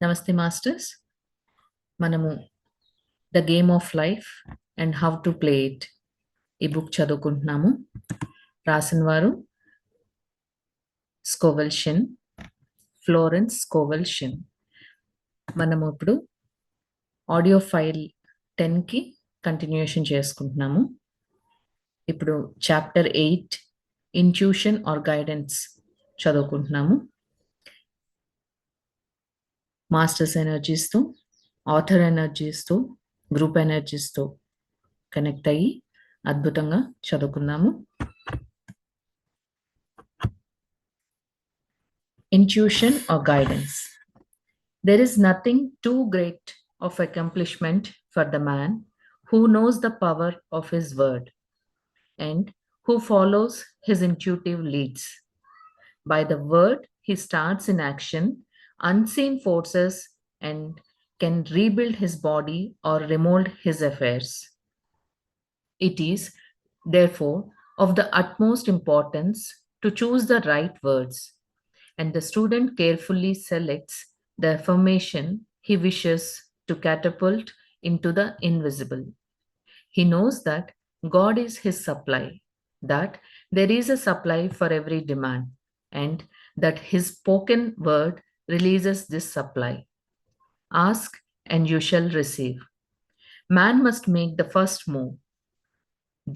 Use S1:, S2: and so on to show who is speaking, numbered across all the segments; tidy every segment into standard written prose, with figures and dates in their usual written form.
S1: నమస్తే మాస్టర్స్. మనము the game of life and how to play it ఈ book చదువుకుంటున్నాము. రాసిన వారు Scovel Shinn, Florence Scovel Shinn. మనము ఇప్పుడు ఆడియో ఫైల్ 10కి కంటిన్యూషన్ చేసుకుంటున్నాము. ఇప్పుడు చాప్టర్ 8 ఇంట్యూషన్ ఆర్ గైడెన్స్ చదువుకుంటున్నాము. మాస్టర్స్ ఎనర్జీస్తో, ఆథర్ ఎనర్జీస్తో, గ్రూప్ ఎనర్జీస్తో కనెక్ట్ అయ్యి అద్భుతంగా చదువుకుందాము. Intuition or guidance. There is nothing too great of accomplishment for the man who knows the power of his word and who follows his intuitive leads. By the word, he starts in action, unseen forces, and can rebuild his body or remold his affairs. It is, therefore, of the utmost importance to choose the right words, and the student carefully selects the affirmation he wishes to catapult into the invisible. He knows that God is his supply, that there is a supply for every demand, and that his spoken word releases this supply. Ask and you shall receive. Man must make the first move.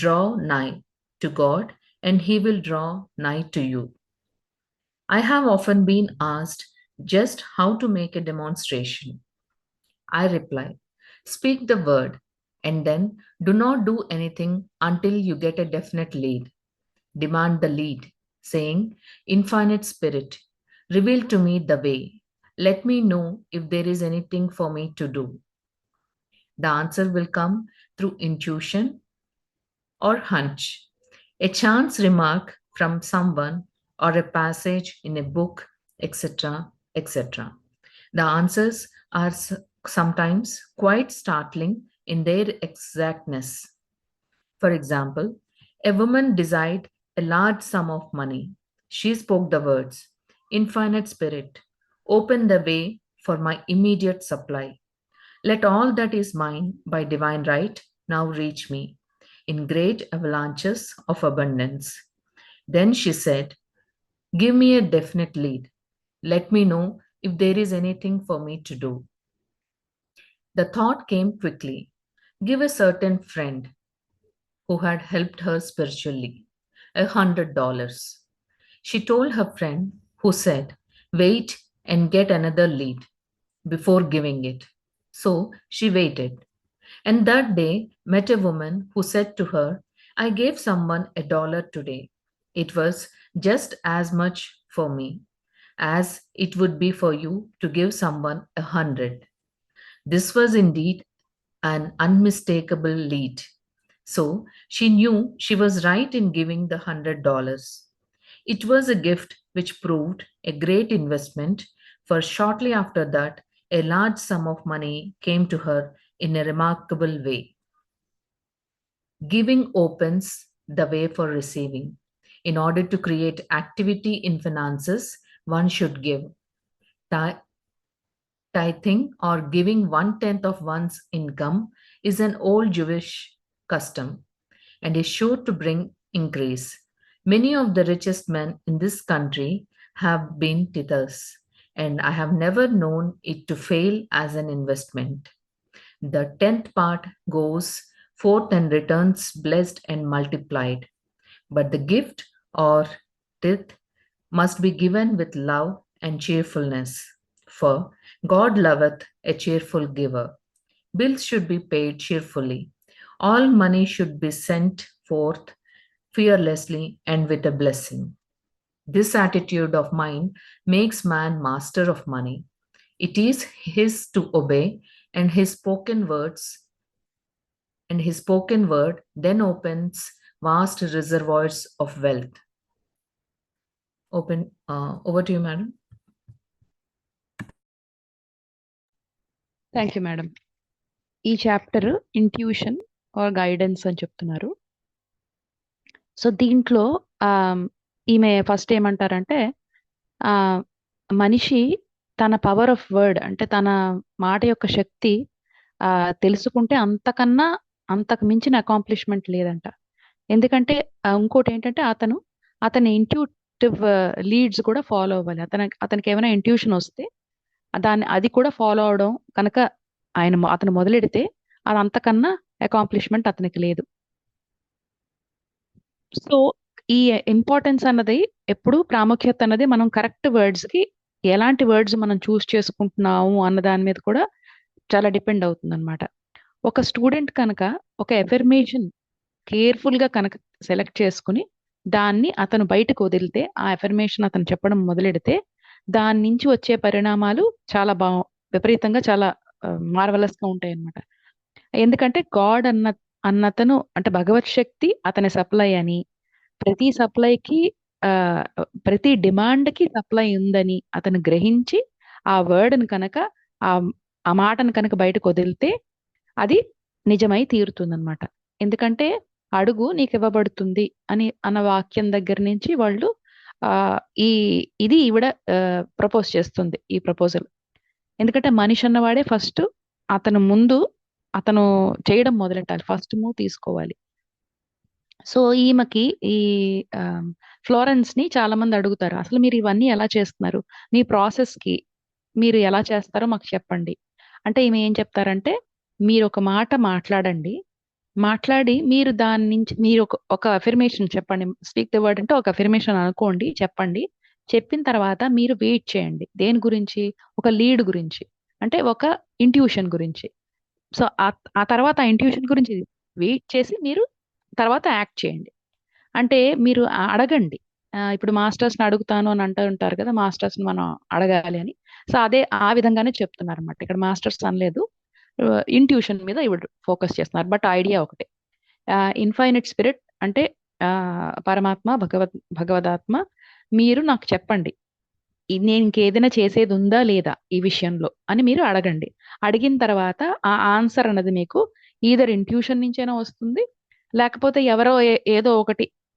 S1: Draw nigh to God, and he will draw nigh to you. I have often been asked just how to make a demonstration. I reply, speak the word and then do not do anything until you get a definite lead. Demand the lead, saying, Infinite Spirit, reveal to me the way. Let me know if there is anything for me to do. The answer will come through intuition or hunch, a chance remark from someone, or a passage in a book, etc., etc. The answers are sometimes quite startling in their exactness. For example, a woman desired a large sum of money. She spoke the words, Infinite Spirit, open the way for my immediate supply. Let all that is mine by divine right now reach me in great avalanches of abundance. Then she said, Give me a definite lead. Let me know if there is anything for me to do. The thought came quickly. Give a certain friend who had helped her spiritually $100. She told her friend, who said, Wait and get another lead before giving it. So she waited. And that day met a woman who said to her, I gave someone $1 today. It was just as much for me as it would be for you to give someone 100. This was indeed an unmistakable lead. So she knew she was right in giving the $100. It was a gift which proved a great investment, for shortly after that, a large sum of money came to her in a remarkable way. Giving opens the way for receiving. In order to create activity in finances, one should give. Tithing or giving 1/10 of one's income is an old Jewish custom and is sure to bring increase. Many of the richest men in this country have been tithers, and I have never known it to fail as an investment. The 10th part goes forth and returns blessed and multiplied. But the gift or tithe must be given with love and cheerfulness. For God loveth a cheerful giver. Bills should be paid cheerfully. All money should be sent forth fearlessly and with a blessing. This attitude of mind makes man master of money. It is his to obey, and his spoken word then opens vast reservoirs of wealth. Over to you, madam.
S2: Thank you madam. ఈ chapter intuition or guidance అని చెప్తున్నారు. So దీంట్లో ఈమె first ఏమంటారంటే మనిషి తన power of word అంటే తన మాట యొక్క శక్తి తెలుసుకుంటే అంతకు మించిన అకాంప్లిష్మెంట్ లేదంట. ఎందుకంటే ఇంకోటి ఏంటంటే అతని ఇంట్యూటివ్ లీడ్స్ కూడా ఫాలో అవ్వాలి. అతనికి ఏమైనా ఇంట్యూషన్ వస్తే అది కూడా ఫాలో అవడం కనుక అతను మొదలెడితే అది అంతకన్నా అకాంప్లిష్మెంట్ అతనికి లేదు. సో ఈ ఇంపార్టెన్స్ అన్నది ఎప్పుడు ప్రాముఖ్యత అన్నది మనం కరెక్ట్ వర్డ్స్ కి ఎలాంటి వర్డ్స్ మనం చూస్ చేసుకుంటున్నాము అన్న దాని మీద కూడా చాలా డిపెండ్ అవుతుంది అనమాట. ఒక స్టూడెంట్ కనుక ఒక ఎఫర్మేషన్ కేర్ఫుల్ గా కనుక సెలెక్ట్ చేసుకుని దాన్ని అతను బయటకు వదిలితే, ఆ ఎఫర్మేషన్ అతను చెప్పడం మొదలెడితే దాని నుంచి వచ్చే పరిణామాలు చాలా విపరీతంగా చాలా మార్వలస్ గా ఉంటాయి అన్నమాట. ఎందుకంటే గాడ్ అన్నతను అంటే భగవత్ శక్తి అతని సప్లై అని, ప్రతి సప్లైకి ప్రతి డిమాండ్ కి సప్లై ఉందని అతను గ్రహించి ఆ వర్డ్ని కనుక ఆ మాటను కనుక బయటకు వదిలితే అది నిజమై తీరుతుంది అనమాట. ఎందుకంటే అడుగు నీకు ఇవ్వబడుతుంది అన్న వాక్యం దగ్గర నుంచి వాళ్ళు ఇది ఈవిడ ప్రపోజ్ చేస్తుంది ఈ ప్రపోజల్. ఎందుకంటే మనిషి అన్నవాడే ఫస్ట్ అతను చేయడం మొదలెట్టాలి, ఫస్ట్ మూవ్ తీసుకోవాలి. సో ఈమెకి ఈ ఫ్లోరెన్స్ ని చాలా మంది అడుగుతారు, అసలు మీరు ఇవన్నీ ఎలా చేస్తున్నారు, మీ ప్రాసెస్ కి మీరు ఎలా చేస్తారో మాకు చెప్పండి అంటే ఈమె ఏం చెప్తారంటే, మీరు ఒక మాట మాట్లాడి మీరు దాని నుంచి మీరు ఒక అఫర్మేషన్ చెప్పండి. స్పీక్ ద వర్డ్ అంటే ఒక అఫర్మేషన్ అనుకోండి, చెప్పండి. చెప్పిన తర్వాత మీరు వెయిట్ చేయండి. దేని గురించి? ఒక లీడ్ గురించి, అంటే ఒక ఇంట్యూషన్ గురించి. సో ఆ తర్వాత ఆ ఇంట్యూషన్ గురించి వెయిట్ చేసి మీరు తర్వాత యాక్ట్ చేయండి. అంటే మీరు అడగండి. ఇప్పుడు మాస్టర్స్ని అడుగుతాను అని అంటూ ఉంటారు కదా, మాస్టర్స్ని మనం అడగాలి అని. సో ఆ విధంగానే చెప్తున్నారు అనమాట. ఇక్కడ మాస్టర్స్ అనలేదు, ఇంట్యూషన్ మీద ఇవి ఫోకస్ చేస్తున్నారు. బట్ ఐడియా ఒకటే. ఇన్ఫైనైట్ స్పిరిట్ అంటే పరమాత్మ, భగవదాత్మ, మీరు నాకు చెప్పండి, నేను ఇంకేదైనా చేసేది ఉందా లేదా ఈ విషయంలో అని మీరు అడగండి. అడిగిన తర్వాత ఆ ఆన్సర్ అన్నది మీకు ఈదర్ ఇంట్యూషన్ నుంచైనా వస్తుంది, లేకపోతే ఎవరో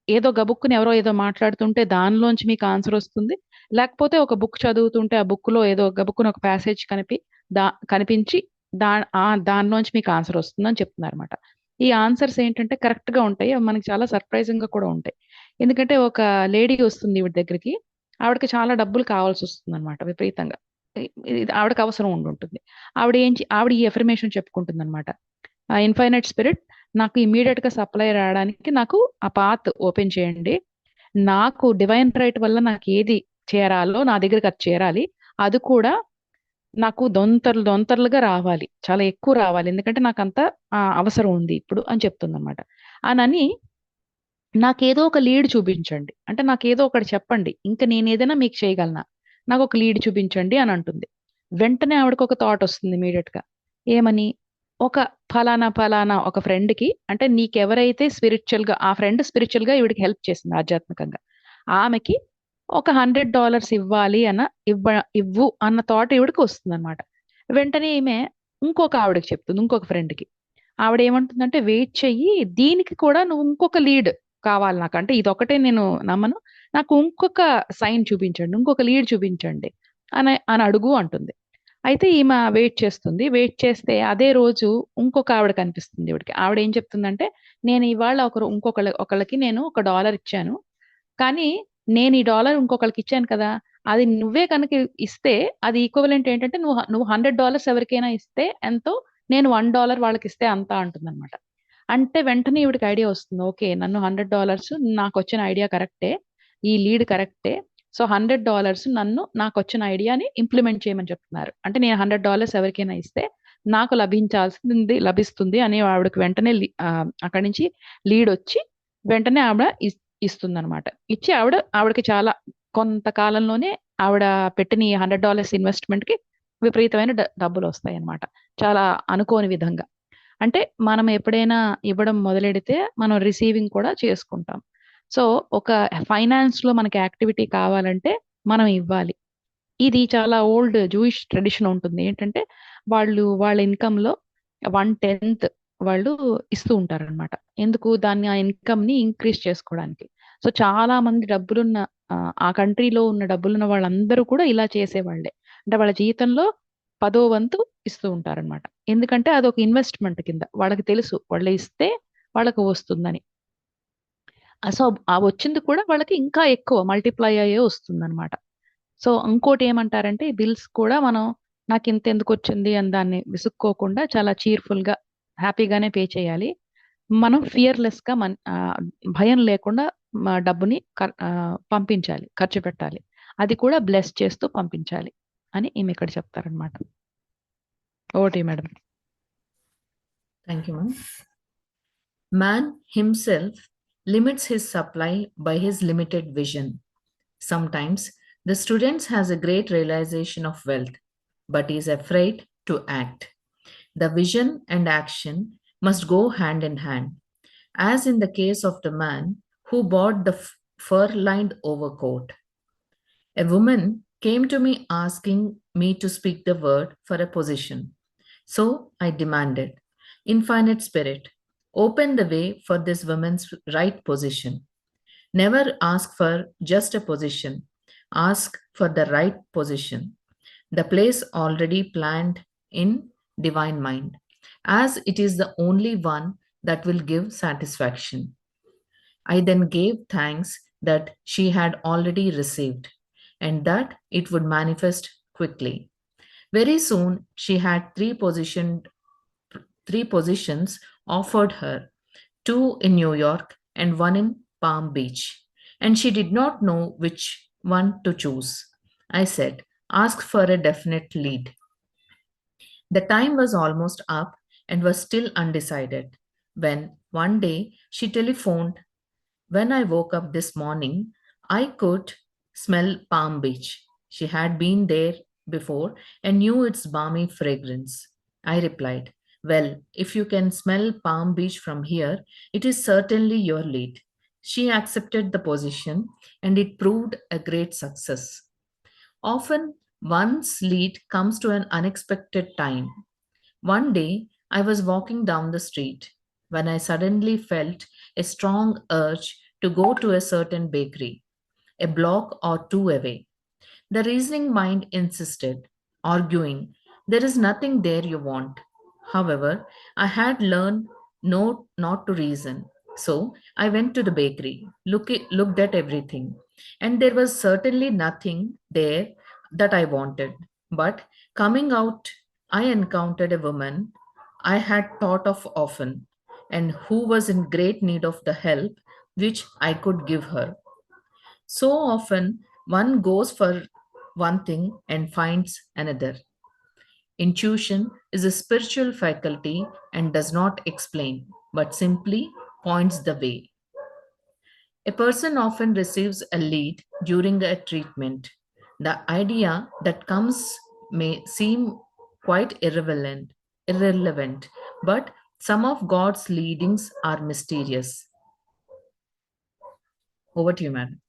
S2: ఏదో గబుక్కుని ఎవరో ఏదో మాట్లాడుతుంటే దానిలోంచి మీకు ఆన్సర్ వస్తుంది, లేకపోతే ఒక బుక్ చదువుతుంటే ఆ బుక్ లో ఏదో గబుక్కుని ఒక ప్యాసేజ్ కనిపించి దానిలోంచి మీకు ఆన్సర్ వస్తుందని చెప్తున్నారు అనమాట. ఈ ఆన్సర్స్ ఏంటంటే కరెక్ట్ గా ఉంటాయి, అవి మనకి చాలా సర్ప్రైజింగ్ గా కూడా ఉంటాయి. ఎందుకంటే ఒక లేడీ వస్తుంది వీడి దగ్గరికి, ఆవిడకి చాలా డబ్బులు కావాల్సి వస్తుంది అనమాట, విపరీతంగా. ఆవిడకి అవసరం ఉంటుంది. ఆవిడ ఈ ఎఫర్మేషన్ చెప్పుకుంటుంది అనమాట. ఇన్ఫైనైట్ స్పిరిట్, నాకు ఇమీడియట్ గా సప్లై రావడానికి నాకు ఆ పాత్ ఓపెన్ చేయండి. నాకు డివైన్ రైట్ వల్ల నాకు ఏది చేరాలో నా దగ్గరికి అది చేరాలి, అది కూడా నాకు దొంతర్లుగా రావాలి, చాలా ఎక్కువ రావాలి, ఎందుకంటే నాకు అంత అవసరం ఉంది ఇప్పుడు అని చెప్తుంది అనమాట. అని నాకేదో ఒక లీడ్ చూపించండి, అంటే నాకేదో ఒకటి చెప్పండి, ఇంకా నేను ఏదైనా మీకు చేయగలనా, నాకు ఒక లీడ్ చూపించండి అని అంటుంది. వెంటనే ఆవిడకి ఒక థాట్ వస్తుంది ఇమీడియట్ గా. ఏమని? ఒక ఫలానా ఒక ఫ్రెండ్ కి, అంటే నీకెవరైతే స్పిరిచువల్ గా, ఆ ఫ్రెండ్ స్పిరిచువల్ గా ఈవిడికి హెల్ప్ చేసింది ఆధ్యాత్మికంగా, ఆమెకి ఒక $100 ఇవ్వాలి ఇవ్వు అన్న థాట్ ఈవిడికి వస్తుంది అనమాట. వెంటనే ఈమె ఇంకొక ఆవిడకి చెప్తుంది, ఇంకొక ఫ్రెండ్కి. ఆవిడ ఏమంటుందంటే, వెయిట్ చెయ్యి, దీనికి కూడా నువ్వు ఇంకొక లీడ్ కావాలి నాకు, అంటే ఇదొకటే నేను నమ్మను, నాకు ఇంకొక సైన్ చూపించండి, ఇంకొక లీడ్ చూపించండి అని అడుగు అంటుంది. అయితే ఈమె వెయిట్ చేస్తుంది. వెయిట్ చేస్తే అదే రోజు ఇంకొక ఆవిడ కనిపిస్తుంది ఈవిడికి. ఆవిడ ఏం చెప్తుందంటే, నేను ఇవాళ ఒకళ్ళకి నేను $1 ఇచ్చాను, కానీ నేను ఈ డాలర్ ఇంకొకరికి ఇచ్చాను కదా, అది నువ్వే కనుక ఇస్తే అది ఈక్వలెంట్ ఏంటంటే, నువ్వు $100 ఎవరికైనా ఇస్తే ఎంతో, నేను $1 వాళ్ళకి ఇస్తే అంత అంటుందన్నమాట. అంటే వెంటనే ఈవిడికి ఐడియా వస్తుంది, ఓకే నన్ను $100, నాకు వచ్చిన ఐడియా కరెక్టే, ఈ లీడ్ కరెక్టే, సో $100 నాకు వచ్చిన ఐడియాని ఇంప్లిమెంట్ చేయమని చెప్తున్నారు. అంటే నేను $100 ఎవరికైనా ఇస్తే నాకు లభిస్తుంది అని ఆవిడకి వెంటనే అక్కడి నుంచి లీడ్ వచ్చి వెంటనే ఆవిడ ఇస్తుంది అనమాట. ఇచ్చి ఆవిడకి చాలా కొంతకాలంలోనే ఆవిడ పెట్టిన ఈ $100 ఇన్వెస్ట్మెంట్ కి విపరీతమైన డబ్బులు వస్తాయి అన్నమాట, చాలా అనుకోని విధంగా. అంటే మనం ఎప్పుడైనా ఇవ్వడం మొదలెడితే మనం రిసీవింగ్ కూడా చేసుకుంటాం. సో ఒక ఫైనాన్స్ లో మనకి యాక్టివిటీ కావాలంటే మనం ఇవ్వాలి. ఇది చాలా ఓల్డ్ జూయిష్ ట్రెడిషన్ ఉంటుంది, ఏంటంటే వాళ్ళ ఇన్కమ్ లో 1/10 వాళ్ళు ఇస్తూ ఉంటారు అనమాట. ఎందుకు? దాన్ని ఆ ఇన్కమ్ ని ఇంక్రీజ్ చేసుకోవడానికి. సో చాలా మంది డబ్బులున్న ఆ కంట్రీలో ఉన్న డబ్బులున్న వాళ్ళందరూ కూడా ఇలా చేసేవాళ్లే. అంటే వాళ్ళ జీవితంలో 10వ వంతు ఇస్తూ ఉంటారనమాట. ఎందుకంటే అదొక ఇన్వెస్ట్మెంట్ కింద. వాళ్ళకి తెలుసు వాళ్ళు ఇస్తే వాళ్ళకి వస్తుందని. సో, ఆ వచ్చింది కూడా వాళ్ళకి ఇంకా ఎక్కువ మల్టిప్లై అయ్యే వస్తుందనమాట. సో, ఇంకోటి ఏమంటారంటే బిల్స్ కూడా మనం నాకింత ఎందుకొచ్చింది అని దాన్ని విసుక్కోకుండా చాలా చీర్‌ఫుల్‌గా, హ్యాపీగానే పే చేయాలి. మనం ఫియర్‌లెస్‌గా భయం లేకుండా డబ్బుని పంపించాలి. ఖర్చు పెట్టాలి. అది కూడా బ్లెస్ చేస్తూ పంపించాలి అని ఈమె ఇక్కడ చెప్తారనమాట. Over to you madam.
S1: Thank you, ma'am. Man himself limits his supply by his limited vision. Sometimes the student has a great realization of wealth, but is afraid to act. The vision and action must go hand in hand, as in the case of the man who bought the fur lined overcoat. A woman came to me asking me to speak the word for a position. So I demanded, Infinite Spirit, open the way for this woman's right position. Never ask for just a position, ask for the right position, the place already planned in divine mind, as it is the only one that will give satisfaction. I then gave thanks that she had already received and that it would manifest quickly. Very soon she had three positions offered her, two in New York and one in Palm Beach, and she did not know which one to choose. I said, ask for a definite lead. The time was almost up and was still undecided when one day she telephoned. When I woke up this morning, I could smell Palm Beach. She had been there before and knew its balmy fragrance. I replied, well, if you can smell Palm Beach from here, it is certainly your lead. She accepted the position and it proved a great success. Often, one's lead comes to an unexpected time. One day, I was walking down the street when I suddenly felt a strong urge to go to a certain bakery, a block or two away. The reasoning mind insisted, arguing, there is nothing there you want. However, I had learned not to reason. So I went to the bakery, looked at everything, and there was certainly nothing there that I wanted. But coming out, I encountered a woman I had thought of often and who was in great need of the help which I could give her. So often one goes for one thing and finds another. Intuition is a spiritual faculty and does not explain, but simply points the way. A person often receives a lead during a treatment. The idea that comes may seem quite irrelevant, but some of God's leadings are mysterious. Over to you, madam.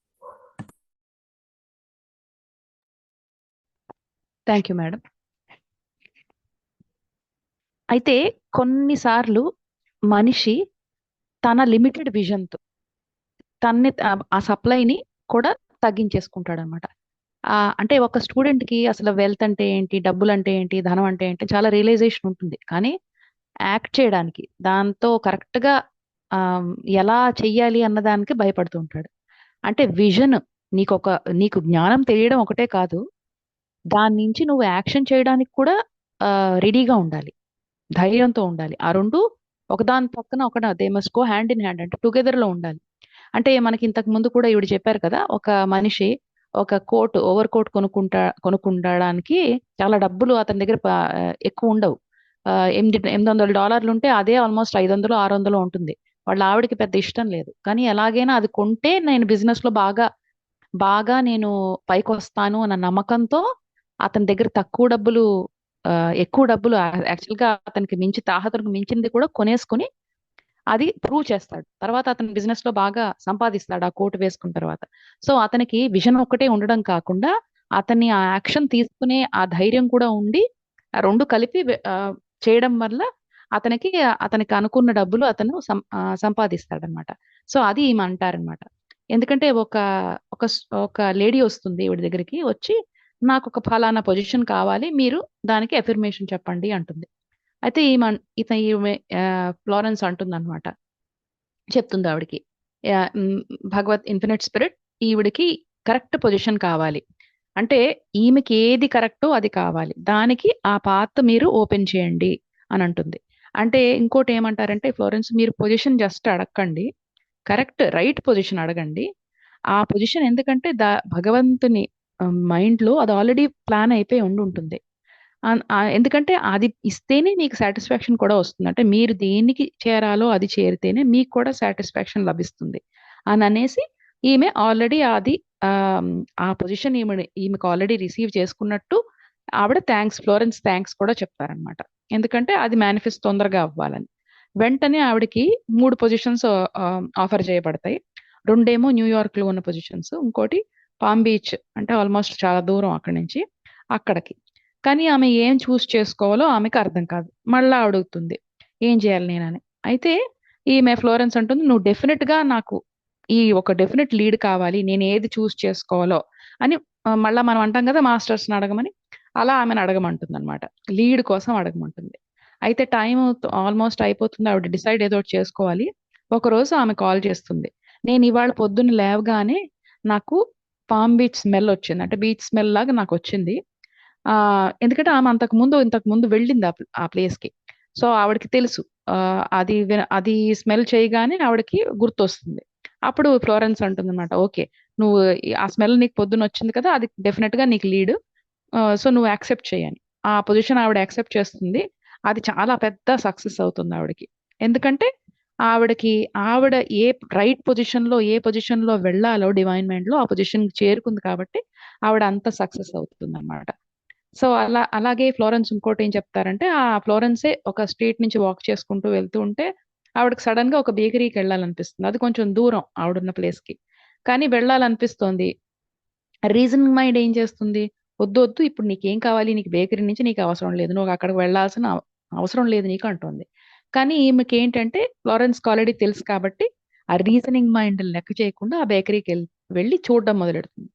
S2: Thank you madam. అయితే కొన్నిసార్లు మనిషి తన limited విజన్‌తో ఆ సప్లైని కూడా తగ్గించేసుకుంటాడనమాట. అంటే ఒక స్టూడెంట్‌కి అసలు వెల్త్ అంటే ఏంటి? డబ్బులంటే ఏంటి? ధనం అంటే ఏంటి? చాలా రియలైజేషన్ ఉంటుంది. కానీ యాక్ట్ చేయడానికి దాంతో కరెక్ట్‌గా ఎలా చెయ్యాలి అన్నదానికి భయపడుతూ ఉంటాడు. అంటే విజన్ నీకు జ్ఞానం తెలియడం ఒకటే కాదు. దాని నుంచి నువ్వు యాక్షన్ చేయడానికి కూడా రెడీగా ఉండాలి. ధైర్యంతో ఉండాలి. ఆ 2 ఒకదాని పక్కన ఒకటి they must go hand in hand అంటే టుగెదర్‌లో ఉండాలి. అంటే మనకి ఇంతకు ముందు కూడా ఈవిడ చెప్పారు కదా! ఒక మనిషి ఒక ఓవర్ కోట్ కొనుక్కుండడానికి చాలా డబ్బులు అతని దగ్గర ఎక్కువ ఉండవు. $800 ఉంటే అదే ఆల్మోస్ట్ 500, 600 ఉంటుంది. వాళ్ళ ఆవిడకి పెద్ద ఇష్టం లేదు. కానీ ఎలాగైనా అది కొంటే నేను బిజినెస్‌లో బాగా నేను పైకొస్తాను అన్న నమ్మకంతో అతని దగ్గర ఎక్కువ డబ్బులు యాక్చువల్‌గా అతనికి తాహతుకు మించింది కూడా కొనేసుకొని అది ప్రూవ్ చేస్తాడు. తర్వాత అతను బిజినెస్‌లో బాగా సంపాదిస్తాడు ఆ కోట్ వేసుకున్న తర్వాత. సో, అతనికి విజన్ ఒక్కటే ఉండడం కాకుండా అతన్ని ఆ యాక్షన్ తీసుకునే ఆ ధైర్యం కూడా ఉండి ఆ 2 కలిపి చేయడం వల్ల అతనికి అనుకున్న డబ్బులు అతను సంపాదిస్తాడనమాట. సో, అది ఈమె అంటారనమాట. ఎందుకంటే ఒక లేడీ వస్తుంది ఈవిడ దగ్గరికి వచ్చి నాకు ఒక ఫలానా పొజిషన్ కావాలి, మీరు దానికి ఎఫర్మేషన్ చెప్పండి అంటుంది. అయితే ఈమె ఫ్లోరెన్స్ అంటుందన్నమాట, చెప్తుంది ఆవిడకి, భగవత్ ఇన్ఫినిట్ స్పిరిట్ ఈవిడికి కరెక్ట్ పొజిషన్ కావాలి, అంటే ఈమెకి ఏది కరెక్టో అది కావాలి, దానికి ఆ పాత్ మీరు ఓపెన్ చేయండి అని అంటుంది. అంటే ఇంకోటి ఏమంటారంటే, ఫ్లోరెన్స్ మీరు పొజిషన్ జస్ట్ అడగండి, కరెక్ట్ రైట్ పొజిషన్ అడగండి. ఆ పొజిషన్ ఎందుకంటే భగవంతుని మైండ్ లో అది ఆల్రెడీ ప్లాన్ అయిపోయి ఉంటుంది. ఎందుకంటే అది ఇస్తేనే మీకు సాటిస్ఫాక్షన్ కూడా వస్తుంది, అంటే మీరు దేనికి చేరాలో అది చేరితేనే మీకు కూడా సాటిస్ఫాక్షన్ లభిస్తుంది అని అనేసి ఈమె ఆల్రెడీ అది ఆ పొజిషన్ ఈమెకు ఆల్రెడీ రిసీవ్ చేసుకున్నట్టు ఆవిడ ఫ్లోరెన్స్ థ్యాంక్స్ కూడా చెప్తారనమాట. ఎందుకంటే అది మేనిఫెస్ట్ తొందరగా అవ్వాలని. వెంటనే ఆవిడకి 3 పొజిషన్స్ ఆఫర్ చేయబడతాయి. 2 న్యూయార్క్ లో ఉన్న పొజిషన్స్, ఇంకోటి పామ్ బీచ్, అంటే ఆల్మోస్ట్ చాలా దూరం అక్కడి నుంచి అక్కడికి. కానీ ఆమె ఏం చూస్ చేసుకోవాలో ఆమెకు అర్థం కాదు, మళ్ళా అడుగుతుంది ఏం చేయాలి నేనని. అయితే ఈమె ఫ్లోరెన్స్ అంటుంది, నువ్వు డెఫినెట్ గా నాకు ఈ ఒక డెఫినెట్ లీడ్ కావాలి, నేను ఏది చూస్ చేసుకోవాలో అని. మళ్ళా మనం అంటాం కదా మాస్టర్స్ అడగమని, అలా ఆమెను అడగమంటుంది అనమాట, లీడ్ కోసం అడగమంటుంది. అయితే టైం ఆల్మోస్ట్ అయిపోతుంది, ఆవిడ డిసైడ్ ఏదో ఒకటి చేసుకోవాలి. ఒక రోజు ఆమె కాల్ చేస్తుంది, నేను ఇవాళ పొద్దున్న లేవగానే నాకు పామ్ బీచ్ స్మెల్ వచ్చింది, అంటే బీచ్ స్మెల్ లాగా నాకు వచ్చింది. ఎందుకంటే ఆమె ఇంతకు ముందు వెళ్ళింది ఆ ప్లేస్ కి. సో ఆవిడకి తెలుసు, అది స్మెల్ చేయగానే ఆవిడకి గుర్తొస్తుంది. అప్పుడు ఫ్లోరెన్స్ అంటుంది అనమాట, ఓకే నువ్వు ఆ స్మెల్ నీకు పొద్దున్న వచ్చింది కదా, అది డెఫినెట్ గా నీకు లీడ్, సో నువ్వు యాక్సెప్ట్ చేయని. ఆ పొజిషన్ ఆవిడ యాక్సెప్ట్ చేస్తుంది. అది చాలా పెద్ద సక్సెస్ అవుతుంది ఆవిడకి. ఎందుకంటే ఆవిడ ఏ రైట్ పొజిషన్ లో, ఏ పొజిషన్ లో వెళ్ళాలో డివైన్ మైండ్ లో ఆ పొజిషన్ చేరుకుంది కాబట్టి ఆవిడ అంత సక్సెస్ అవుతుంది అనమాట. సో అలాగే ఫ్లోరెన్స్ ఇంకోటి ఏం చెప్తారంటే, ఆ ఫ్లోరెన్సే ఒక స్ట్రీట్ నుంచి వాక్ చేసుకుంటూ వెళ్తూ ఉంటే ఆవిడకి సడన్ గా ఒక బేకరీకి వెళ్ళాలనిపిస్తుంది. అది కొంచెం దూరం ఆవిడున్న ప్లేస్ కి, కానీ వెళ్ళాలనిపిస్తోంది. రీజనింగ్ మైండ్ ఏం చేస్తుంది, వద్దు వద్దు ఇప్పుడు నీకేం కావాలి, నీకు బేకరీ నుంచి నీకు అవసరం లేదు, నువ్వు అక్కడికి వెళ్ళాల్సిన అవసరం లేదు నీకు అంటుంది. కానీ ఈమెకి ఏంటంటే ఫ్లోరెన్స్ ఆల్రెడీ తెలుసు కాబట్టి ఆ రీజనింగ్ మైండ్ లెక్క చేయకుండా ఆ బేకరీకి వెళ్ళి చూడడం మొదలెడుతుంది.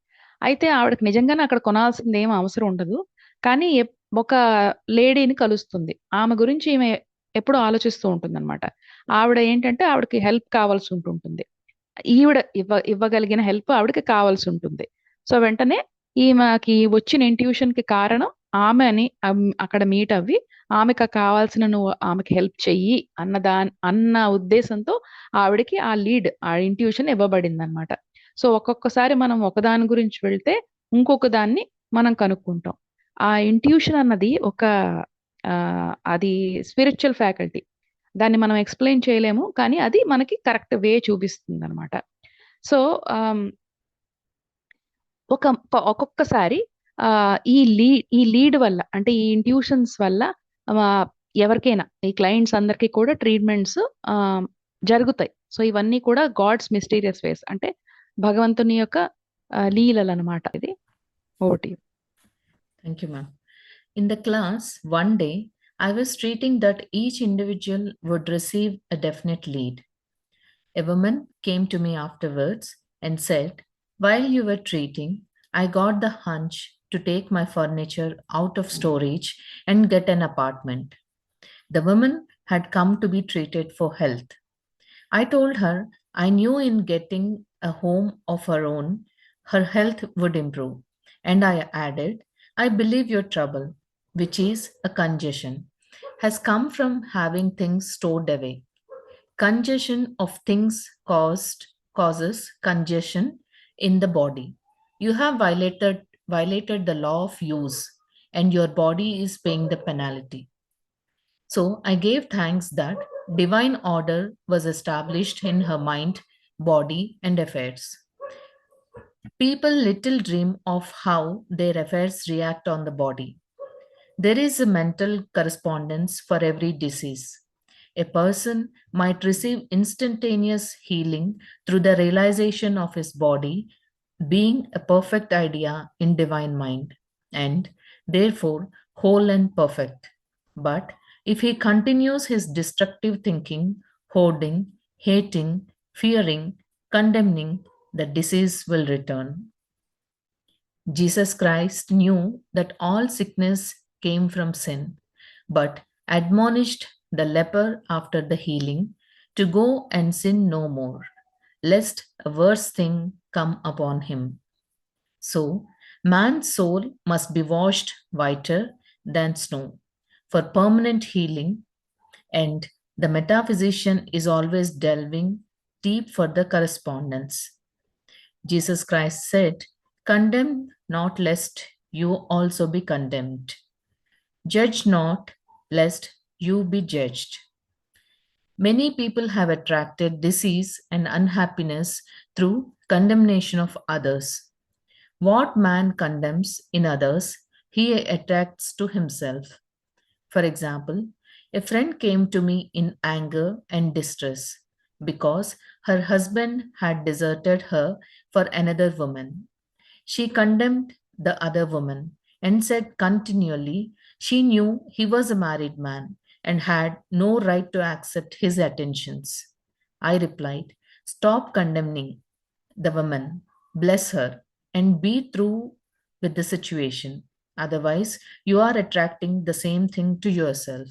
S2: అయితే ఆవిడకి నిజంగానే అక్కడ కొనాల్సింది ఏం అవసరం ఉండదు, కానీ ఒక లేడీని కలుస్తుంది, ఆమె గురించి ఈమె ఎప్పుడూ ఆలోచిస్తూ ఉంటుంది అనమాట. ఆవిడ ఏంటంటే ఆవిడకి హెల్ప్ కావాల్సి ఉంటుంటుంది, ఈవిడ ఇవ్వగలిగిన హెల్ప్ ఆవిడకి కావాల్సి ఉంటుంది. సో వెంటనే ఈమెకి వచ్చిన ఇంట్యూషన్ కి కారణం ఆమె అని అక్కడ మీట్ అవ్వి, ఆమెకు కావాల్సిన నువ్వు ఆమెకి హెల్ప్ చెయ్యి అన్న ఉద్దేశంతో ఆవిడకి ఆ లీడ్, ఆ ఇంట్యూషన్ ఇవ్వబడింది అనమాట. సో ఒక్కొక్కసారి మనం ఒకదాని గురించి వెళ్తే ఇంకొక దాన్ని మనం కనుక్కుంటాం. ఆ ఇంట్యూషన్ అన్నది అది స్పిరిచువల్ ఫ్యాకల్టీ, దాన్ని మనం ఎక్స్ప్లెయిన్ చేయలేము, కానీ అది మనకి కరెక్ట్ వే చూపిస్తుంది అనమాట. సో ఒక్కొక్కసారి ఈ లీడ్ వల్ల, అంటే ఈ ఇంట్యూషన్స్ వల్ల ఎవరికైనా, ఈ క్లయింట్స్ అందరికీ కూడా ట్రీట్మెంట్స్ జరుగుతాయి. సో ఇవన్నీ కూడా గాడ్స్ మిస్టీరియస్ వేస్, అంటే భగవంతుని యొక్క లీలలు అనమాట. ఇది ఒకటి.
S1: Thank you, ma'am. In the class, one day, I was treating that each individual would receive a definite lead. A woman came to me afterwards and said, while you were treating, I got the hunch to take my furniture out of storage and get an apartment. The woman had come to be treated for health. I told her I knew in getting a home of her own, her health would improve. And I added, I believe your trouble, which is a congestion, has come from having things stored away. Congestion of things causes congestion in the body. You have violated the law of use, and your body is paying the penalty. So I gave thanks that divine order was established in her mind, body, and affairs. People little dream of how their affairs react on the body. There is a mental correspondence for every disease. A person might receive instantaneous healing through the realization of his body being a perfect idea in divine mind, and therefore whole and perfect. But if he continues his destructive thinking, hoarding, hating, fearing, condemning, the disease will return. Jesus Christ knew that all sickness came from sin, but admonished the leper after the healing to go and sin no more, lest a worse thing come upon him. So, man's soul must be washed whiter than snow for permanent healing, and the metaphysician is always delving deep for the correspondence. Jesus Christ said, "Condemn not, lest you also be condemned. Judge not, lest you be judged." Many people have attracted disease and unhappiness through condemnation of others. What man condemns in others, he attracts to himself. For example, a friend came to me in anger and distress because her husband had deserted her for another woman. She condemned the other woman and said continually she knew he was a married man and had no right to accept his attentions. I replied, "Stop condemning the woman, bless her, and be through with the situation. Otherwise, you are attracting the same thing to yourself."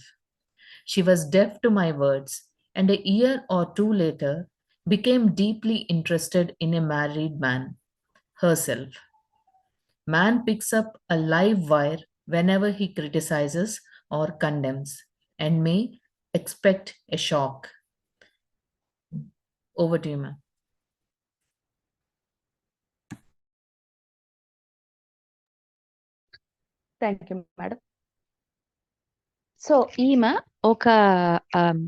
S1: She was deaf to my words, and a year or two later became deeply interested in a married man herself. Man picks up a live wire whenever he criticizes or condemns and may expect a shock. Over to you, ma'am.
S2: Thank you madam. So ఈమె ఒక ఆమ్,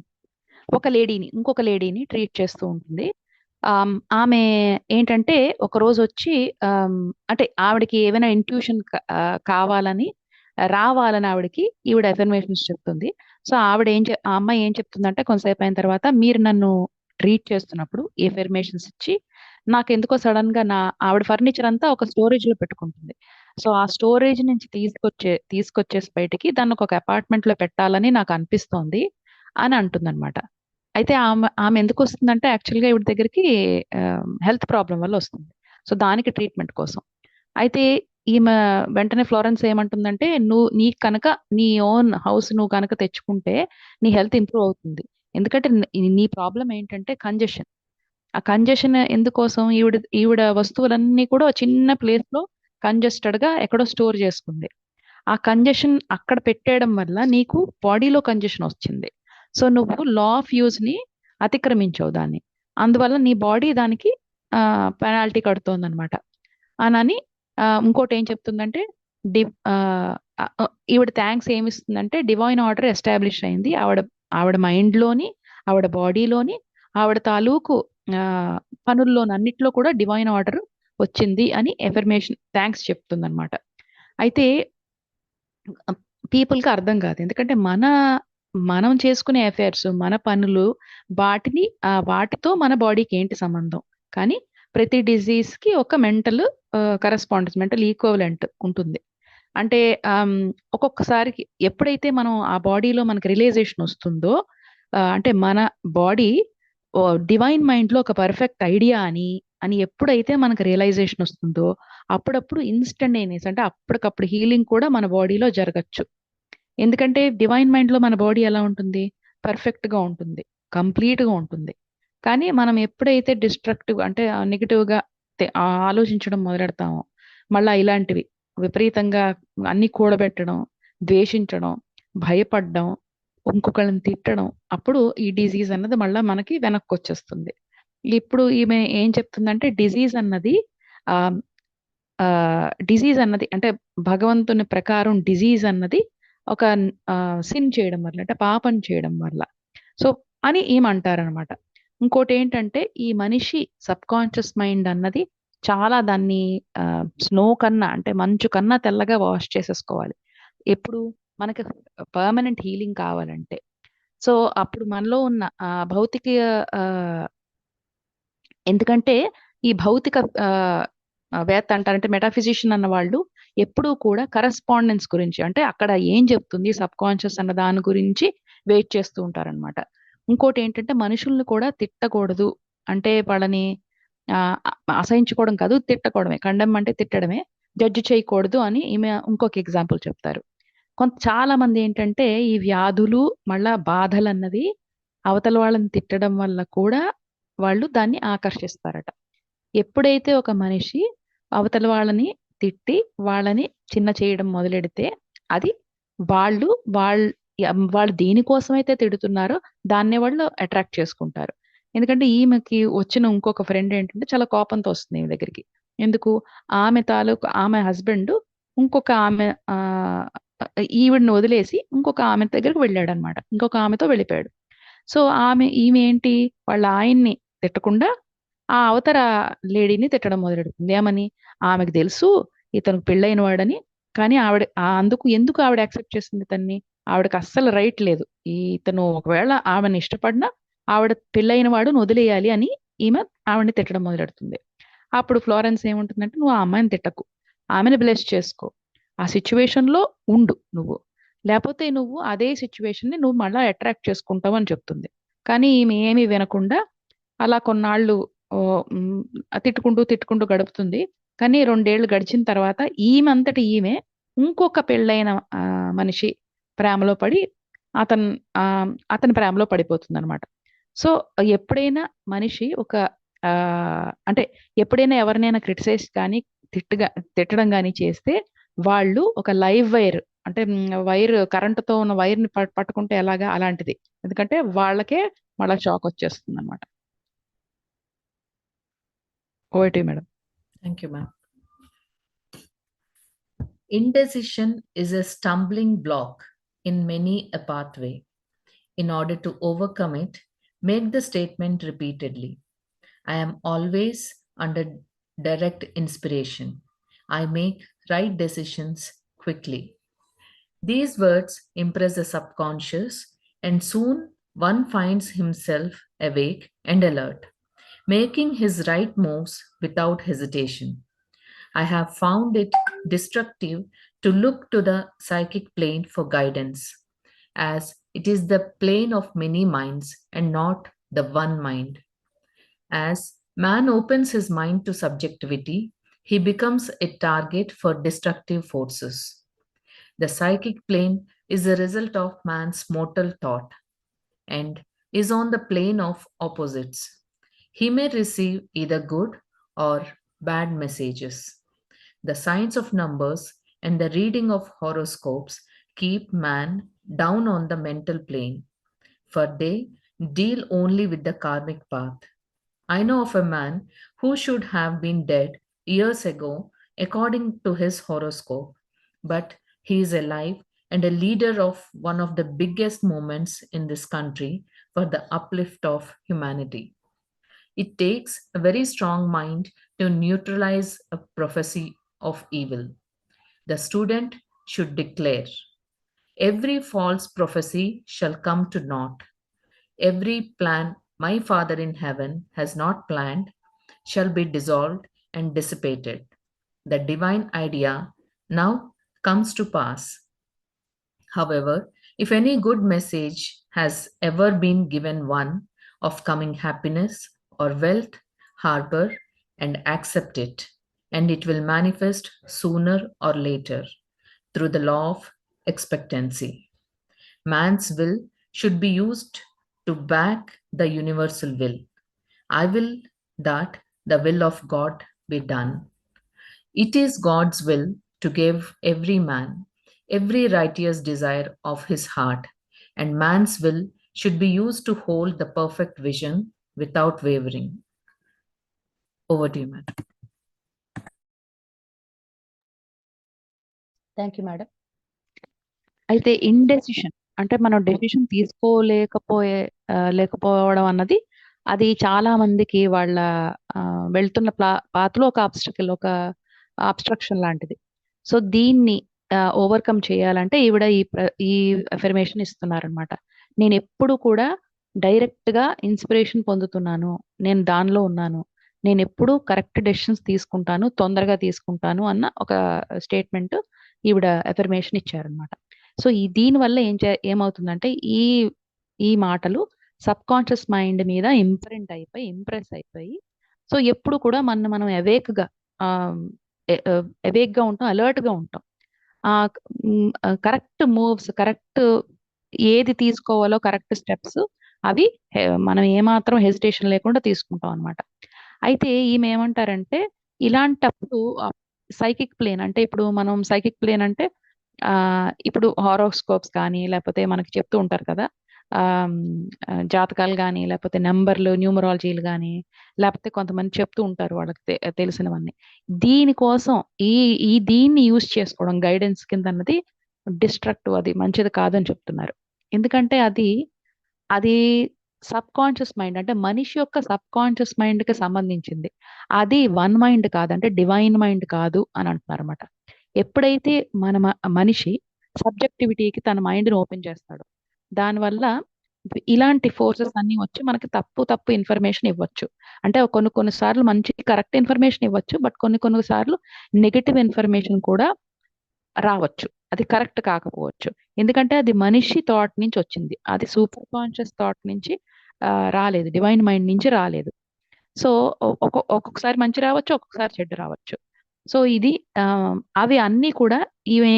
S2: ఒక లేడీని ఇంకొక లేడీని treat చేస్తూ ఉంటుంది. ఆమె ఏంటంటే ఒక రోజు వచ్చి అంటే ఆవిడకి ఏమైనా ఇంట్యూషన్ కావాలని రావాలని ఆవిడకి ఈవిడ ఎఫర్మేషన్స్ చెప్తుంది. సో ఆవిడ ఆ అమ్మాయి ఏం చెప్తుందంటే కొంతసేపు అయిన తర్వాత మీరు నన్ను ట్రీట్ చేస్తున్నప్పుడు ఈ ఎఫర్మేషన్స్ ఇచ్చి నాకు ఎందుకో సడన్ గా ఆవిడ ఫర్నిచర్ అంతా ఒక స్టోరేజ్ లో పెట్టుకుంటుంది. సో ఆ స్టోరేజ్ నుంచి తీసుకొచ్చేసి బయటికి దాన్ని ఒక అపార్ట్మెంట్ లో పెట్టాలని నాకు అనిపిస్తోంది అని అంటుందన్నమాట. అయితే ఆమె ఎందుకు వస్తుందంటే యాక్చువల్గా ఈవిడ దగ్గరికి హెల్త్ ప్రాబ్లం వల్ల వస్తుంది. సో దానికి ట్రీట్మెంట్ కోసం. అయితే ఈమె వెంటనే ఫ్లోరెన్స్ ఏమంటుందంటే నీకు కనుక నీ ఓన్ హౌస్ నువ్వు కనుక తెచ్చుకుంటే నీ హెల్త్ ఇంప్రూవ్ అవుతుంది. ఎందుకంటే నీ ప్రాబ్లం ఏంటంటే కంజెషన్. ఆ కంజెషన్ ఎందుకోసం ఈవిడ వస్తువులన్నీ కూడా చిన్న ప్లేస్ లో కంజెస్టెడ్ గా ఎక్కడో స్టోర్ చేసుకుంది. ఆ కంజెషన్ అక్కడ పెట్టేయడం వల్ల నీకు బాడీలో కంజెషన్ వచ్చింది. సో నువ్వు లా ఆఫ్ యూజ్ ని అతిక్రమించవు దాన్ని. అందువల్ల నీ బాడీ దానికి పెనాల్టీ కడుతోంది అనమాట అని. ఇంకోటి ఏం చెప్తుందంటే ఈవిడ థ్యాంక్స్ ఏమిస్తుందంటే డివైన్ ఆర్డర్ ఎస్టాబ్లిష్ అయింది ఆవిడ మైండ్ లోని, ఆవిడ బాడీలోని, ఆవిడ తాలూకు పనుల్లోని అన్నిట్లో కూడా డివైన్ ఆర్డర్ వచ్చింది అని ఎఫర్మేషన్ థ్యాంక్స్ చెప్తుంది అనమాట. అయితే పీపుల్ కి అర్థం కాదు. ఎందుకంటే మనం చేసుకునే అఫైర్స్, మన పనులు, వాటితో మన బాడీకి ఏంటి సంబంధం. కానీ ప్రతి డిజీజ్ కి ఒక మెంటల్ కరెస్పాండెన్స్, మెంటల్ ఈక్వలెంట్ ఉంటుంది. అంటే ఒక్కొక్కసారికి ఎప్పుడైతే మనం ఆ బాడీలో మనకి రియలైజేషన్ వస్తుందో, అంటే మన బాడీ డివైన్ మైండ్ లో ఒక పర్ఫెక్ట్ ఐడియా అని ఎప్పుడైతే మనకు రియలైజేషన్ వస్తుందో అప్పుడప్పుడు ఇన్స్టంటేనియస్, అంటే అప్పటికప్పుడు హీలింగ్ కూడా మన బాడీలో జరగచ్చు. ఎందుకంటే డివైన్ మైండ్ లో మన బాడీ ఎలా ఉంటుంది, పర్ఫెక్ట్ గా ఉంటుంది, కంప్లీట్ గా ఉంటుంది. కానీ మనం ఎప్పుడైతే డిస్ట్రక్టివ్ అంటే నెగిటివ్ గా ఆలోచించడం మొదలెడతామో, మళ్ళా ఇలాంటివి విపరీతంగా అన్ని కూడబెట్టడం, ద్వేషించడం, భయపడడం, ఇంకొకళ్ళని తిట్టడం, అప్పుడు ఈ డిజీజ్ అన్నది మళ్ళా మనకి వెనక్కి వచ్చేస్తుంది. ఇప్పుడు ఈమె ఏం చెప్తుందంటే డిజీజ్ అన్నది అంటే భగవంతుని ప్రకారం డిజీజ్ అన్నది ఒక సిన్ చేయడం వల్ల, అంటే పాపం చేయడం వల్ల. సో అని ఏమంటారనమాట. ఇంకోటి ఏంటంటే ఈ మనిషి సబ్ కాన్షియస్ మైండ్ అన్నది చాలా దాన్ని స్నో కన్నా, అంటే మంచు కన్నా తెల్లగా వాష్ చేసేసుకోవాలి ఎప్పుడు మనకి పర్మనెంట్ హీలింగ్ కావాలంటే. సో అప్పుడు మనలో ఉన్న భౌతిక ఎందుకంటే ఈ భౌతిక వేత్త అంటారంటే మెటాఫిజిషియన్ అన్న వాళ్ళు ఎప్పుడూ కూడా కరెస్పాండెన్స్ గురించి, అంటే అక్కడ ఏం చెప్తుంది సబ్ కాన్షియస్ అన్న దాని గురించి వెయిట్ చేస్తూ ఉంటారనమాట. ఇంకోటి ఏంటంటే మనుషుల్ని కూడా తిట్టకూడదు, అంటే వాళ్ళని అసహించుకోవడం కాదు, తిట్టకూడమే. కండెమ్ అంటే తిట్టడమే. జడ్జి చేయకూడదు అని ఈమె ఇంకొక ఎగ్జాంపుల్ చెప్తారు. చాలా మంది ఏంటంటే ఈ వ్యాధులు మళ్ళా బాధలు అన్నది అవతల వాళ్ళని తిట్టడం వల్ల కూడా వాళ్ళు దాన్ని ఆకర్షిస్తారట. ఎప్పుడైతే ఒక మనిషి అవతల వాళ్ళని తిట్టి వాళ్ళని చిన్న చేయడం మొదలెడితే అది వాళ్ళు వాళ్ళ వాళ్ళు దేనికోసమైతే తిడుతున్నారో దాన్నే వాళ్ళు అట్రాక్ట్ చేసుకుంటారు. ఎందుకంటే ఈమెకి వచ్చిన ఇంకొక ఫ్రెండ్ ఏంటంటే చాలా కోపంతో వస్తుంది ఈమె దగ్గరికి. ఎందుకు? ఆమె హస్బెండ్ ఇంకొక ఆమె ఈవిడిని వదిలేసి ఇంకొక ఆమె దగ్గరికి వెళ్ళాడనమాట. ఇంకొక ఆమెతో వెళ్ళిపోయాడు. సో ఈమె ఏంటి వాళ్ళ ఆయన్ని తిట్టకుండా ఆ అవతల లేడీని తిట్టడం మొదలెడుతుంది. ఏమని? ఆమెకు తెలుసు ఇతనికి పెళ్ళైన వాడని. కానీ ఎందుకు ఆవిడ యాక్సెప్ట్ చేస్తుంది ఇతన్ని? ఆవిడకి అస్సలు రైట్ లేదు. ఇతను ఒకవేళ ఆమెను ఇష్టపడినా ఆవిడ పెళ్ళైన వాడుని వదిలేయాలి అని ఆవిడని తిట్టడం మొదలెడుతుంది. అప్పుడు ఫ్లోరెన్స్ ఏముంటుందంటే, నువ్వు ఆ అమ్మాయిని తిట్టకు, ఆమెను బ్లెస్ చేసుకో, ఆ సిచ్యువేషన్ లో ఉండు నువ్వు, లేకపోతే నువ్వు అదే సిచ్యువేషన్ ని నువ్వు మళ్ళా అట్రాక్ట్ చేసుకుంటావు అని చెప్తుంది. కానీ ఈమె ఏమీ వినకుండా అలా కొన్నాళ్ళు తిట్టుకుంటూ గడుపుతుంది. కానీ 2 ఏళ్ళు గడిచిన తర్వాత ఈమె ఇంకొక పెళ్ళైన మనిషి ప్రేమలో పడి అతని ప్రేమలో పడిపోతుంది అనమాట. సో ఎప్పుడైనా మనిషి అంటే ఎప్పుడైనా ఎవరినైనా క్రిటిసైజ్ కానీ తిట్టడం కానీ చేస్తే వాళ్ళు ఒక లైవ్ వైర్, అంటే వైర్ కరెంటుతో ఉన్న వైర్ని పట్టుకుంటే ఎలాగా అలాంటిది. ఎందుకంటే వాళ్ళకే మళ్ళా షాక్ వచ్చేస్తుంది అనమాట. Over to you, madam.
S1: Thank you, ma'am. Indecision is a stumbling block in many a pathway. In order to overcome it, make the statement repeatedly. I am always under direct inspiration. I make right decisions quickly. These words impress the subconscious, and soon one finds himself awake and alert, making his right moves without hesitation. I have found it destructive to look to the psychic plane for guidance, as it is the plane of many minds and not the one mind. As man opens his mind to subjectivity, he becomes a target for destructive forces. The psychic plane is the result of man's mortal thought and is on the plane of opposites. He may receive either good or bad messages. The science of numbers and the reading of horoscopes keep man down on the mental plane, for they deal only with the karmic path. I know of a man who should have been dead years ago according to his horoscope, but he is alive and a leader of one of the biggest movements in this country for the uplift of humanity. It takes a very strong mind to neutralize a prophecy of evil. The student should declare, every false prophecy shall come to naught. Every plan my Father in heaven has not planned shall be dissolved and dissipated. The divine idea now comes to pass. However, if any good message has ever been given one of coming happiness or wealth, harbor and accept it, and it will manifest sooner or later through the law of expectancy. Man's will should be used to back the universal will. I will that the will of God be done. It is God's will to give every man every righteous desire of his heart, and man's will should be used to hold the perfect vision without wavering. Over to you, madam.
S2: Thank you madam. అయితే indecision అంటే మనం decision లేకపోవడం అన్నది అది చాలా మందికి వాళ్ళ వెళ్తున్న పాత్లో ఒక ఆబ్స్ట్రక్షన్ లాంటిది. సో దీన్ని ఓవర్కమ్ చేయాలంటే ఈవిడ ఈ అఫర్మేషన్ ఇస్తున్నారనమాట. నేను ఎప్పుడు కూడా డైరెక్ట్ గా ఇన్స్పిరేషన్ పొందుతున్నాను, నేను దానిలో ఉన్నాను, నేను ఎప్పుడు కరెక్ట్ డెసిషన్స్ తీసుకుంటాను, తొందరగా తీసుకుంటాను అన్న ఒక స్టేట్మెంట్ ఈవిడ అఫర్మేషన్ ఇచ్చారనమాట. సో దీనివల్ల ఏమవుతుందంటే ఈ మాటలు సబ్ కాన్షియస్ మైండ్ మీద ఇంప్రెస్ అయిపోయి సో ఎప్పుడు కూడా మనం అవేక్ గా అవేక్గా ఉంటాం, అలర్ట్గా ఉంటాం. కరెక్ట్ మూవ్స్, కరెక్ట్ ఏది తీసుకోవాలో కరెక్ట్ స్టెప్స్ అవి మనం ఏమాత్రం హెసిటేషన్ లేకుండా తీసుకుంటాం అనమాట. అయితే ఈమె ఏమంటారంటే ఇలాంటప్పుడు సైకిక్ ప్లేన్ అంటే ఇప్పుడు మనం సైకిక్ ప్లేన్ అంటే ఇప్పుడు హారోస్కోప్స్ కానీ లేకపోతే మనకి చెప్తూ ఉంటారు కదా, జాతకాలు కానీ లేకపోతే నెంబర్లు న్యూమరాలజీలు కానీ లేకపోతే కొంతమంది చెప్తూ ఉంటారు వాళ్ళకి తెలిసినవన్నీ. దీనికోసం ఈ ఈ దీన్ని యూజ్ చేసుకోవడం గైడెన్స్ కింద అన్నది డిస్ట్రక్టివ్, అది మంచిది కాదని చెప్తున్నారు. ఎందుకంటే అది అది సబ్ కాన్షియస్ మైండ్, అంటే మనిషి యొక్క సబ్ కాన్షియస్ మైండ్ కి సంబంధించింది. అది వన్ మైండ్ కాదు, అంటే డివైన్ మైండ్ కాదు అని అంటున్నారు అనమాట. ఎప్పుడైతే మన మనిషి సబ్జెక్టివిటీకి తన మైండ్ని ఓపెన్ చేస్తాడో దానివల్ల ఇలాంటి ఫోర్సెస్ అన్ని వచ్చి మనకి తప్పు ఇన్ఫర్మేషన్ ఇవ్వచ్చు. అంటే కొన్ని సార్లు మంచి కరెక్ట్ ఇన్ఫర్మేషన్ ఇవ్వచ్చు, బట్ కొన్ని సార్లు నెగటివ్ ఇన్ఫర్మేషన్ కూడా రావచ్చు, అది కరెక్ట్ కాకపోవచ్చు. ఎందుకంటే అది మనిషి థాట్ నుంచి వచ్చింది, అది సూపర్ కాన్షియస్ థాట్ నుంచి రాలేదు, డివైన్ మైండ్ నుంచి రాలేదు. సో ఒక్కొక్కసారి మంచి రావచ్చు, ఒక్కొక్కసారి చెడ్డ రావచ్చు. సో ఇది అవి అన్నీ కూడా ఈమె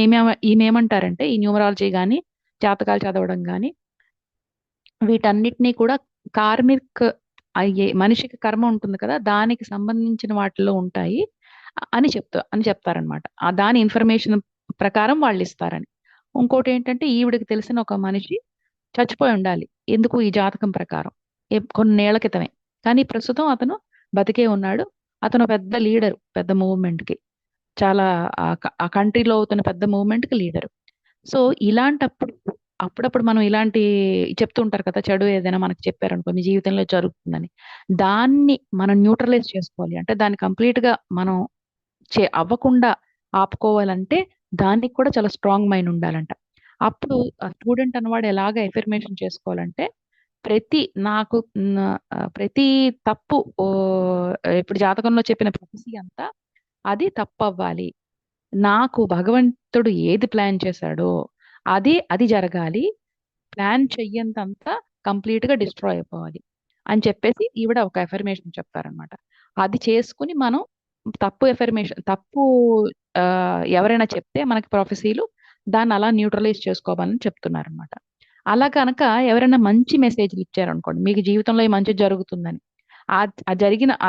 S2: ఏమంటారంటే ఈ న్యూమరాలజీ కానీ జాతకాలు చదవడం కానీ వీటన్నిటినీ కూడా కార్మిక్ అయ్యే మనిషికి కర్మ ఉంటుంది కదా, దానికి సంబంధించిన వాటిలో ఉంటాయి అని చెప్తారనమాట. దాని ఇన్ఫర్మేషన్ ప్రకారం వాళ్ళు ఇస్తారని. ఇంకోటి ఏంటంటే ఈవిడికి తెలిసిన ఒక మనిషి చచ్చిపోయి ఉండాలి, ఎందుకు ఈ జాతకం ప్రకారం కొన్నేళ్ల క్రితమే, కానీ ప్రస్తుతం అతను బతికే ఉన్నాడు. అతను పెద్ద లీడర్, పెద్ద మూవ్మెంట్ కి, చాలా ఆ కంట్రీలో అవుతున్న పెద్ద మూవ్మెంట్ కి లీడర్. సో ఇలాంటప్పుడు అప్పుడప్పుడు మనం ఇలాంటి చెప్తూ ఉంటారు కదా, చెడు ఏదైనా మనకి చెప్పారనుకో మీ జీవితంలో జరుగుతుందని, దాన్ని మనం న్యూట్రలైజ్ చేసుకోవాలి, అంటే దాన్ని కంప్లీట్ గా మనం అవ్వకుండా ఆపుకోవాలంటే దానికి కూడా చాలా స్ట్రాంగ్ మైండ్ ఉండాలంట. అప్పుడు స్టూడెంట్ అన్నవాడు ఎలాగ ఎఫర్మేషన్ చేసుకోవాలంటే ప్రతి తప్పు ఇప్పుడు జాతకంలో చెప్పిన ప్రొఫెసీ అంతా అది తప్పు అవ్వాలి, నాకు భగవంతుడు ఏది ప్లాన్ చేశాడో అది జరగాలి, ప్లాన్ చెయ్యంతంతా కంప్లీట్ గా డిస్ట్రాయ్ అయిపోవాలి అని చెప్పేసి ఈవిడ ఒక ఎఫర్మేషన్ చెప్తారనమాట. అది చేసుకుని మనం తప్పు ఎవరైనా చెప్తే మనకి ప్రొఫెసీలు దాన్ని అలా న్యూట్రలైజ్ చేసుకోవాలని చెప్తున్నారనమాట. అలా కనుక ఎవరైనా మంచి మెసేజ్లు ఇచ్చారనుకోండి, మీకు జీవితంలో ఈ మంచి జరుగుతుందని,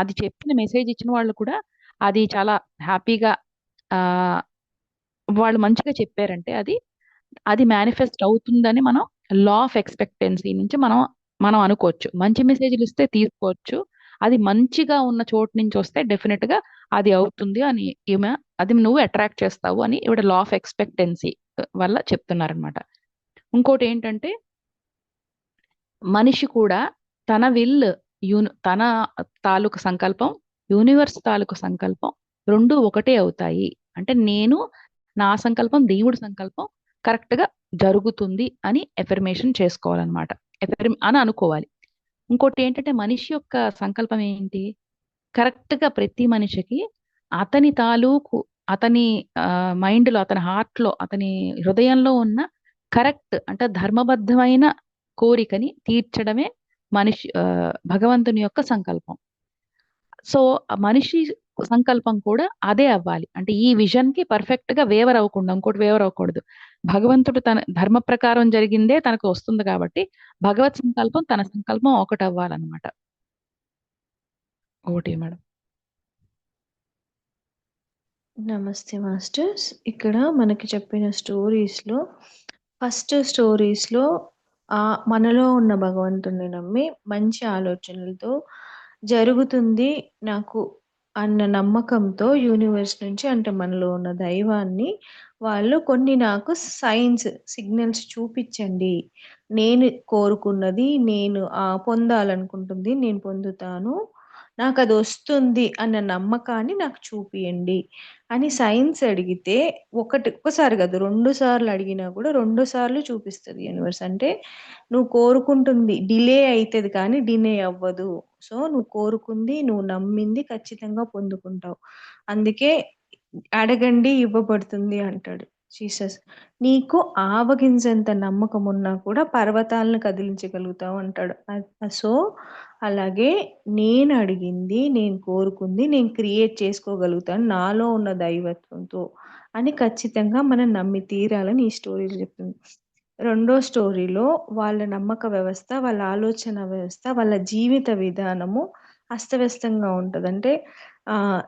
S2: అది చెప్పిన మెసేజ్ ఇచ్చిన వాళ్ళు కూడా అది చాలా హ్యాపీగా వాళ్ళు మంచిగా చెప్పారంటే అది మేనిఫెస్ట్ అవుతుందని మనం లా ఆఫ్ ఎక్స్పెక్టెన్సీ నుంచి మనం అనుకోవచ్చు. మంచి మెసేజ్లు ఇస్తే తీసుకోవచ్చు, అది మంచిగా ఉన్న చోటు నుంచి వస్తే డెఫినెట్ గా అది అవుతుంది అని అది నువ్వు అట్రాక్ట్ చేస్తావు అని ఇవిడ లా ఆఫ్ ఎక్స్పెక్టెన్సీ వల్ల చెప్తున్నారనమాట. ఇంకోటి ఏంటంటే మనిషి కూడా తన తన తాలూకు సంకల్పం, యూనివర్స్ తాలూకు సంకల్పం రెండు ఒకటే అవుతాయి. అంటే నా సంకల్పం దేవుడి సంకల్పం కరెక్ట్ గా జరుగుతుంది అని ఎఫర్మేషన్ చేసుకోవాలన్నమాట, అని అనుకోవాలి. ఇంకోటి ఏంటంటే మనిషి యొక్క సంకల్పం ఏంటి, కరెక్ట్ గా ప్రతి మనిషికి అతని తాలూకు అతని మైండ్ లో, అతని హార్ట్ లో, అతని హృదయంలో ఉన్న కరెక్ట్ అంటే ధర్మబద్ధమైన కోరికని తీర్చడమే భగవంతుని యొక్క సంకల్పం. సో మనిషి సంకల్పం కూడా అదే అవ్వాలి, అంటే ఈ విజన్ కి పర్ఫెక్ట్ గా వేవర్ అవ్వకుండా ఇంకోటి వేవర్ అవ్వకూడదు. భగవంతుడు తన ధర్మ ప్రకారం జరిగిందే తనకు వస్తుంది కాబట్టి భగవత్ సంకల్పం తన సంకల్పం ఒకటి అవ్వాలన్నమాట. ఒకటి మేడం.
S3: నమస్తే మాస్టర్స్. ఇక్కడ మనకి చెప్పిన స్టోరీస్లో ఫస్ట్ స్టోరీస్లో మనలో ఉన్న భగవంతుని నమ్మి మంచి ఆలోచనలతో జరుగుతుంది నాకు అన్న నమ్మకంతో యూనివర్స్ నుంచి, అంటే మనలో ఉన్న దైవాన్ని వాళ్ళు కొన్ని నాకు సిగ్నల్స్ చూపించండి, నేను కోరుకున్నది, నేను పొందాలనుకుంటుంది నేను పొందుతాను, నాకు అది వస్తుంది అన్న నమ్మకాన్ని నాకు చూపియండి అని సైన్స్ అడిగితే ఒక్కసారి కాదు 2 సార్లు అడిగినా కూడా 2 సార్లు చూపిస్తుంది యూనివర్స్. అంటే నువ్వు కోరుకుంటుంది డిలే అవుతుంది కానీ డిలే అవ్వదు. సో నువ్వు కోరుకుంది, నువ్వు నమ్మింది ఖచ్చితంగా పొందుకుంటావు. అందుకే అడగండి ఇవ్వబడుతుంది అంటాడు జీసస్. నీకు ఆవగింజంత నమ్మకం ఉన్నా కూడా పర్వతాలను కదిలించగలుగుతావు అంటాడు. సో అలాగే నేను అడిగింది, నేను కోరుకుంది నేను క్రియేట్ చేసుకోగలుగుతాను నాలో ఉన్న దైవత్వంతో అని ఖచ్చితంగా మనం నమ్మి తీరాలని ఈ స్టోరీలో చెప్తుంది. రెండో స్టోరీలో వాళ్ళ నమ్మక వ్యవస్థ, వాళ్ళ ఆలోచన వ్యవస్థ, వాళ్ళ జీవిత విధానము అస్తవ్యస్తంగా ఉంటది. అంటే ఆహ్,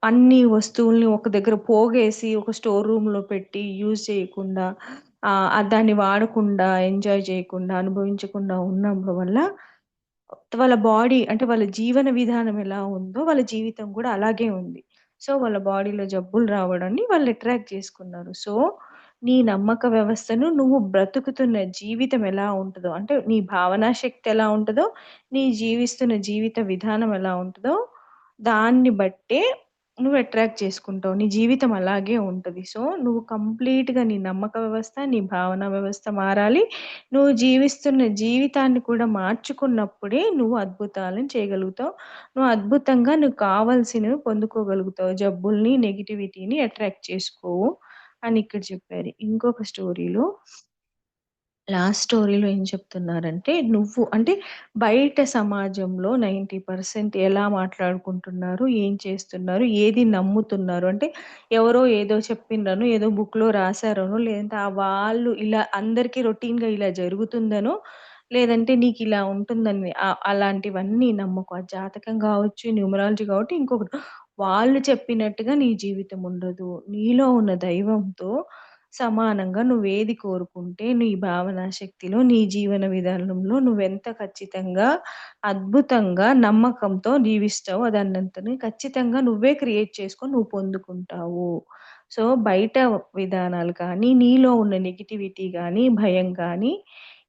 S3: అన్ని వస్తువుల్ని ఒక దగ్గర పోగేసి ఒక స్టోర్ రూమ్‌లో పెట్టి యూజ్ చేయకుండా దాన్ని వాడకుండా, ఎంజాయ్ చేయకుండా, అనుభవించకుండా ఉన్నందు వల్ల వాళ్ళ బాడీ అంటే వాళ్ళ జీవన విధానం ఎలా ఉందో వాళ్ళ జీవితం గూడా అలాగే ఉంది. సో, వాళ్ళ బాడీలో జబ్బులు రావడాన్ని వాళ్ళు అట్రాక్ట్ చేసుకున్నారు. సో, నీ నమ్మక వ్యవస్థను నువ్వు బ్రతుకుతున్న జీవితం ఎలా ఉంటదో, అంటే నీ భావనా శక్తి ఎలా ఉంటదో, నీ జీవిస్తున్న జీవిత విధానం ఎలా ఉంటదో, దాన్ని బట్టే నువ్వు అట్రాక్ట్ చేసుకుంటావు. నీ జీవితం అలాగే ఉంటది. సో, నువ్వు కంప్లీట్‌గా నీ నమ్మక వ్యవస్థ, నీ భావన వ్యవస్థ మారాలి. నువ్వు జీవిస్తున్న జీవితాన్ని కూడా మార్చుకున్నప్పుడే నువ్వు అద్భుతాలను చేయగలుగుతావు. నువ్వు అద్భుతంగా నువ్వు కావాల్సినవి పొందుకోగలుగుతావు. జబ్బుల్ని, నెగటివిటీని అట్రాక్ట్ చేసుకోవు అని ఇక్కడ చెప్పారు. ఇంకొక స్టోరీలో లాస్ట్ స్టోరీలో ఏం చెప్తున్నారంటే, నువ్వు అంటే బయట సమాజంలో 90% ఎలా మాట్లాడుకుంటున్నారు, ఏం చేస్తున్నారు, ఏది నమ్ముతున్నారు. అంటే ఎవరో ఏదో చెప్పిండ్రనో, ఏదో బుక్‌లో రాసారనో, లేదంటే వాళ్ళు ఇలా అందరికీ రొటీన్‌గా ఇలా జరుగుతుందనో, లేదంటే నీకిలా ఉంటుందని అలాంటివన్నీ నమ్మకు. అది జాతకం గావచ్చు, న్యూమరాలజీ గావట్టి ఇంకొకటి. వాళ్ళు చెప్పినట్టుగా నీ జీవితం ఉండదు. నీలో ఉన్న దైవంతో సమానంగా నువ్వేది కోరుకుంటే, నీ భావనా శక్తిలో, నీ జీవన విధానంలో నువ్వెంత ఖచ్చితంగా, అద్భుతంగా, నమ్మకంతో జీవిస్తావో దాన్నంతని ఖచ్చితంగా నువ్వే క్రియేట్ చేసుకొని నువ్వు పొందుకుంటావు. సో, బయట విధానాలు కానీ, నీలో ఉన్న నెగటివిటీ గానీ, భయం గానీ,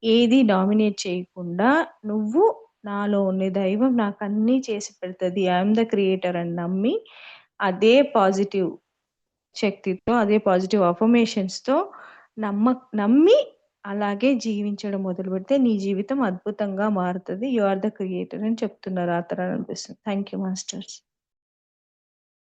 S3: ఏది డామినేట్ చేయకుండా నువ్వు నాలో ఉన్న దైవం నాకన్నీ చేసి పెడతది. ఐ యామ్ ద క్రియేటర్ అని నమ్మి, అదే పాజిటివ్ శక్తితో, అదే పాజిటివ్ అఫర్మేషన్స్‌తో నమ్మి అలాగే జీవించడం మొదలుపెడితే నీ జీవితం అద్భుతంగా మారుతది. యూ ఆర్ ద క్రియేటర్ అని చెప్తున్నారు ఆథర్ అని అనిపిస్తుంది. Thank you masters.